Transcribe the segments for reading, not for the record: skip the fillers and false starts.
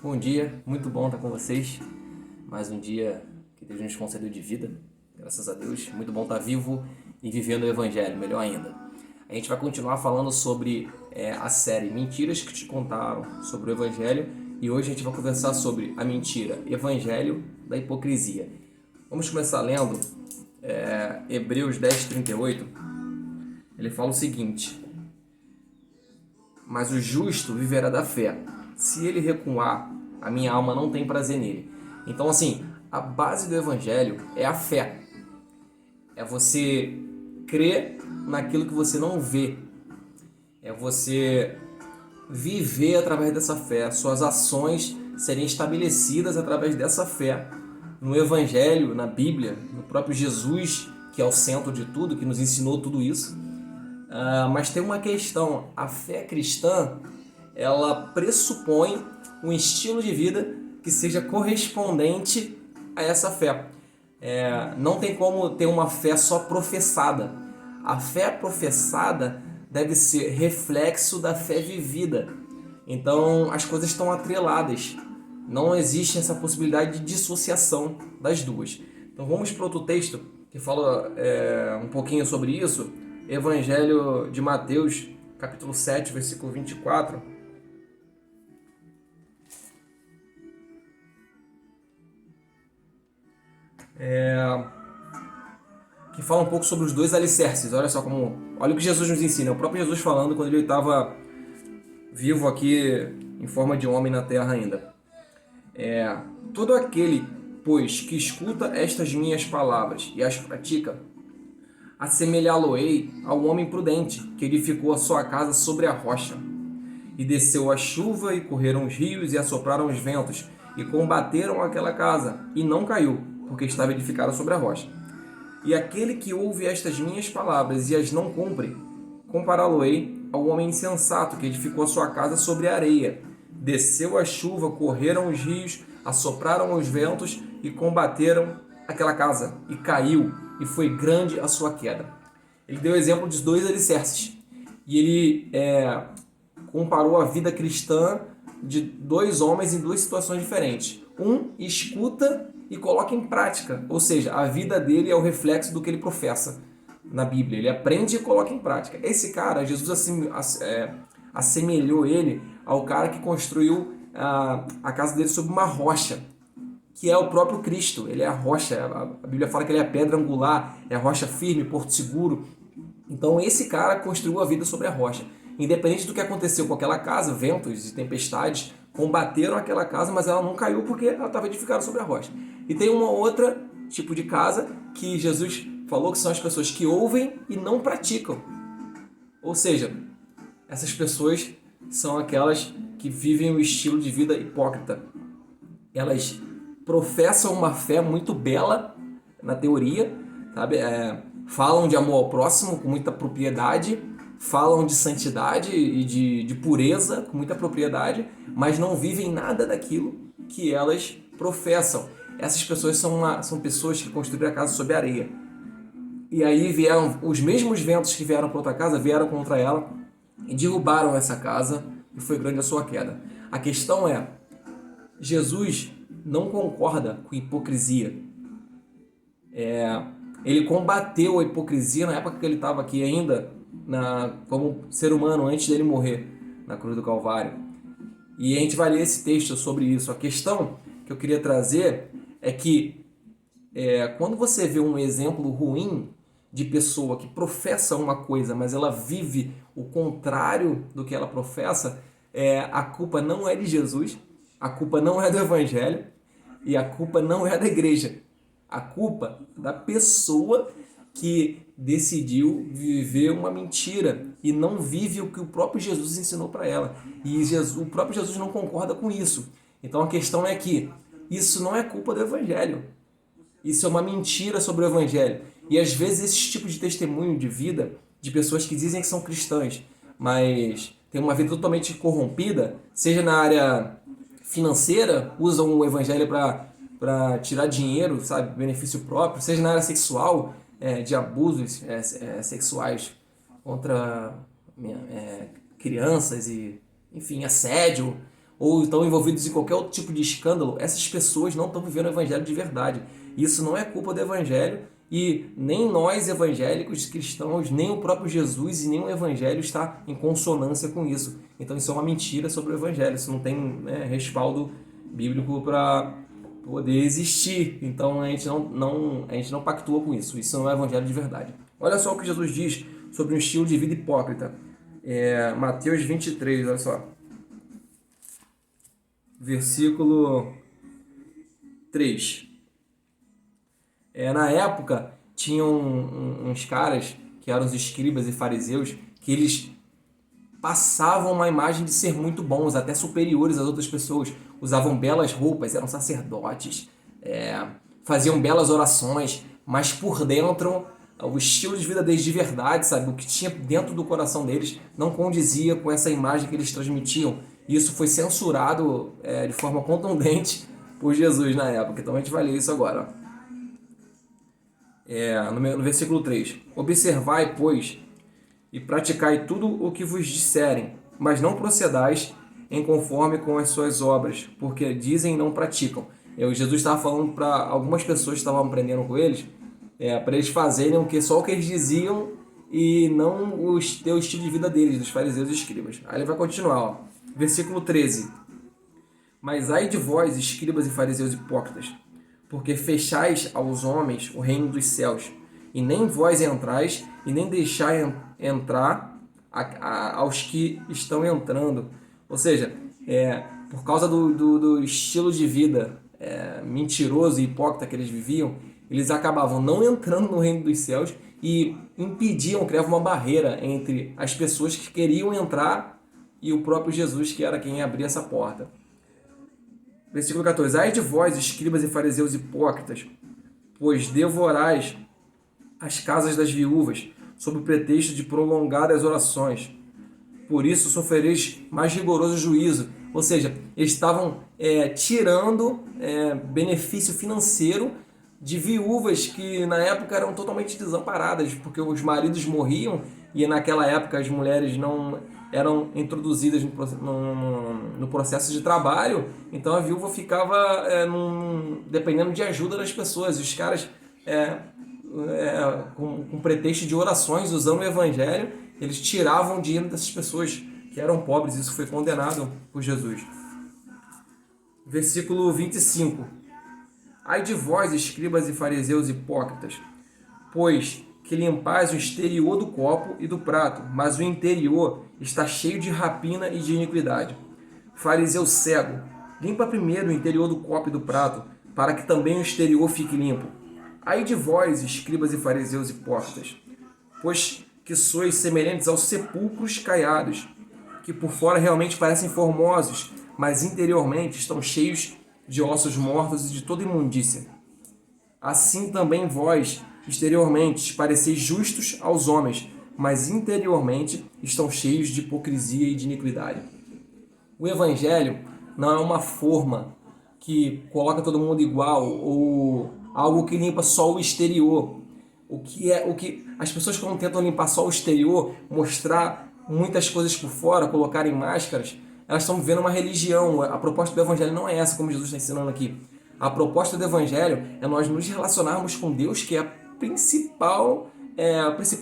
Bom dia, muito bom estar com vocês. Mais um dia que Deus nos concedeu de vida, graças a Deus. Muito bom estar vivo e vivendo o Evangelho, melhor ainda. A gente vai continuar falando sobre a série Mentiras que te contaram sobre o Evangelho e hoje a gente vai conversar sobre a mentira Evangelho da hipocrisia. Vamos começar lendo Hebreus 10:38. Ele fala o seguinte: mas o justo viverá da fé. Se ele recuar, a minha alma não tem prazer nele. Então, assim, a base do evangelho é a fé. É você crer naquilo que você não vê. É você viver através dessa fé. Suas ações serem estabelecidas através dessa fé. No evangelho, na Bíblia, no próprio Jesus, que é o centro de tudo, que nos ensinou tudo isso. Mas tem uma questão: a fé cristã, ela pressupõe um estilo de vida que seja correspondente a essa fé. Não tem como ter uma fé só professada. A fé professada deve ser reflexo da fé vivida. Então as coisas estão atreladas. Não existe essa possibilidade de dissociação das duas. Então vamos para outro texto que fala um pouquinho sobre isso. Evangelho de Mateus, capítulo 7, versículo 24. Que fala um pouco sobre os dois alicerces. Olha o que Jesus nos ensina. O próprio Jesus falando quando ele estava vivo aqui em forma de homem na terra ainda. Todo aquele, pois, que escuta estas minhas palavras e as pratica, assemelhá-lo-ei ao homem prudente, que edificou a sua casa sobre a rocha. E desceu a chuva, e correram os rios, e assopraram os ventos, e combateram aquela casa, e não caiu, porque estava edificada sobre a rocha. E aquele que ouve estas minhas palavras e as não cumpre, compará-lo-ei ao homem insensato, que edificou a sua casa sobre a areia. Desceu a chuva, correram os rios, assopraram os ventos, e combateram aquela casa, e caiu, e foi grande a sua queda. Ele deu exemplo de dois alicerces. E ele comparou a vida cristã de dois homens em duas situações diferentes. Um escuta e coloca em prática, ou seja, a vida dele é o reflexo do que ele professa na Bíblia. Ele aprende e coloca em prática. Esse cara, Jesus assemelhou ele ao cara que construiu a casa dele sobre uma rocha, que é o próprio Cristo. Ele é a rocha. A Bíblia fala que ele é a pedra angular, é a rocha firme, porto seguro. Então esse cara construiu a vida sobre a rocha. Independente do que aconteceu com aquela casa, ventos e tempestades combateram aquela casa, mas ela não caiu porque ela estava edificada sobre a rocha. E tem uma outra tipo de casa que Jesus falou que são as pessoas que ouvem e não praticam. Ou seja, essas pessoas são aquelas que vivem o estilo de vida hipócrita. Elas professam uma fé muito bela na teoria, sabe? Falam de amor ao próximo com muita propriedade, falam de santidade e de pureza com muita propriedade, mas não vivem nada daquilo que elas professam. Essas pessoas são pessoas que construíram a casa sob areia. E aí vieram os mesmos ventos que vieram para outra casa, vieram contra ela e derrubaram essa casa, e foi grande a sua queda. A questão é: Jesus não concorda com hipocrisia. Ele combateu a hipocrisia na época que ele estava aqui ainda, como ser humano, antes dele morrer na cruz do Calvário. E a gente vai ler esse texto sobre isso. A questão que eu queria trazer é que quando você vê um exemplo ruim de pessoa que professa uma coisa, mas ela vive o contrário do que ela professa, a culpa não é de Jesus, a culpa não é do Evangelho e a culpa não é da igreja. A culpa é da pessoa que decidiu viver uma mentira e não vive o que o próprio Jesus ensinou para ela. E o próprio Jesus não concorda com isso. Então a questão é que isso não é culpa do Evangelho. Isso é uma mentira sobre o Evangelho. E às vezes esse tipo de testemunho de vida de pessoas que dizem que são cristãs, mas têm uma vida totalmente corrompida, seja na área financeira, usam o Evangelho para tirar dinheiro, sabe, benefício próprio, seja na área sexual, de abusos sexuais contra crianças e, enfim, assédio, ou estão envolvidos em qualquer outro tipo de escândalo, essas pessoas não estão vivendo o evangelho de verdade. Isso não é culpa do evangelho e nem nós evangélicos cristãos, nem o próprio Jesus e nem o evangelho está em consonância com isso. Então isso é uma mentira sobre o evangelho, isso não tem, né, respaldo bíblico para poder existir. Então a gente não pactua com isso. Isso não é evangelho de verdade. Olha só o que Jesus diz sobre um estilo de vida hipócrita. Mateus 23, olha só. Versículo 3. Na época, tinham uns caras que eram os escribas e fariseus, que eles passavam uma imagem de ser muito bons, até superiores às outras pessoas. Usavam belas roupas, eram sacerdotes, faziam belas orações, mas por dentro, o estilo de vida deles de verdade, sabe? O que tinha dentro do coração deles não condizia com essa imagem que eles transmitiam. E isso foi censurado de forma contundente por Jesus na época. Então a gente vai ler isso agora. No versículo 3. Observai, pois, e praticai tudo o que vos disserem, mas não procedais em conforme com as suas obras, porque dizem e não praticam. Jesus estava falando para algumas pessoas que estavam aprendendo com eles, para eles fazerem só o que eles diziam e não ter o estilo de vida deles, dos fariseus e escribas. Aí ele vai continuar, ó. Versículo 13. Mas ai de vós, escribas e fariseus hipócritas, porque fechais aos homens o reino dos céus, e nem vós entrais, e nem deixai entrar aos que estão entrando. Ou seja, por causa do estilo de vida mentiroso e hipócrita que eles viviam, eles acabavam não entrando no reino dos céus e impediam, criavam uma barreira entre as pessoas que queriam entrar e o próprio Jesus, que era quem abria essa porta. Versículo 14. Ai de vós, escribas e fariseus hipócritas, pois devorais as casas das viúvas, sob o pretexto de prolongar as orações. Por isso sofrereis mais rigoroso juízo. Ou seja, eles estavam tirando benefício financeiro de viúvas que na época eram totalmente desamparadas, porque os maridos morriam e naquela época as mulheres não eram introduzidas no processo de trabalho, então a viúva ficava dependendo de ajuda das pessoas. E os caras, com pretexto de orações, usando o evangelho, eles tiravam o dinheiro dessas pessoas que eram pobres. Isso foi condenado por Jesus. Versículo 25. Ai de vós, escribas e fariseus hipócritas, pois que limpais o exterior do copo e do prato, mas o interior está cheio de rapina e de iniquidade. Fariseu cego, limpa primeiro o interior do copo e do prato, para que também o exterior fique limpo. Ai de vós, escribas e fariseus hipócritas, pois que sois semelhantes aos sepulcros caiados, que por fora realmente parecem formosos, mas interiormente estão cheios de ossos mortos e de toda imundícia. Assim também vós, exteriormente, pareceis justos aos homens, mas interiormente estão cheios de hipocrisia e de iniquidade. O Evangelho não é uma forma que coloca todo mundo igual ou algo que limpa só o exterior. O que as pessoas, quando tentam limpar só o exterior, mostrar muitas coisas por fora, colocarem máscaras, elas estão vivendo uma religião. A proposta do Evangelho não é essa, como Jesus está ensinando aqui. A proposta do Evangelho é nós nos relacionarmos com Deus, que é o principal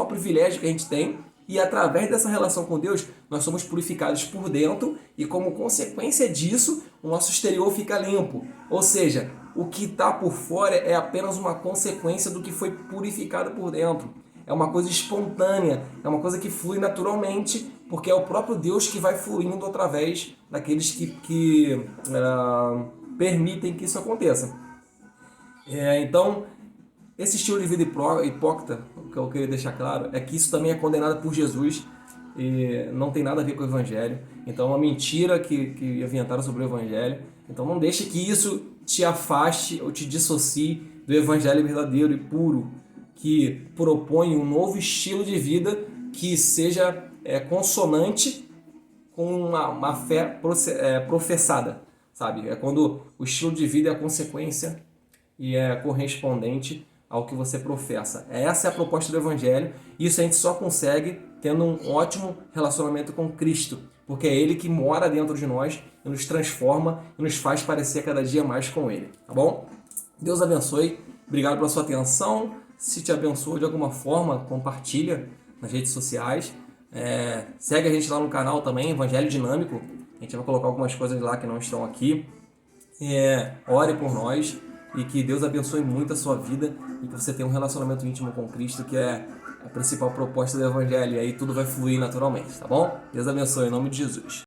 privilégio que a gente tem, e através dessa relação com Deus, nós somos purificados por dentro e, como consequência disso, o nosso exterior fica limpo. Ou seja, o que está por fora é apenas uma consequência do que foi purificado por dentro. É uma coisa espontânea, é uma coisa que flui naturalmente, porque é o próprio Deus que vai fluindo através daqueles que permitem que isso aconteça. Então, esse estilo de vida hipócrita, o que eu queria deixar claro, é que isso também é condenado por Jesus e não tem nada a ver com o Evangelho. Então, é uma mentira que inventaram sobre o Evangelho. Então, não deixe que isso te afaste ou te dissocie do Evangelho verdadeiro e puro, que propõe um novo estilo de vida que seja consonante com uma fé professada, sabe? É quando o estilo de vida é a consequência e é correspondente ao que você professa. Essa é a proposta do Evangelho, e isso a gente só consegue tendo um ótimo relacionamento com Cristo, porque é Ele que mora dentro de nós e nos transforma e nos faz parecer cada dia mais com Ele, tá bom? Deus abençoe, obrigado pela sua atenção. Se te abençoou de alguma forma, compartilha nas redes sociais. Segue a gente lá no canal também, Evangelho Dinâmico. A gente vai colocar algumas coisas lá que não estão aqui. Ore por nós e que Deus abençoe muito a sua vida e que você tenha um relacionamento íntimo com Cristo, que é a principal proposta do Evangelho. E aí tudo vai fluir naturalmente, tá bom? Deus abençoe, em nome de Jesus.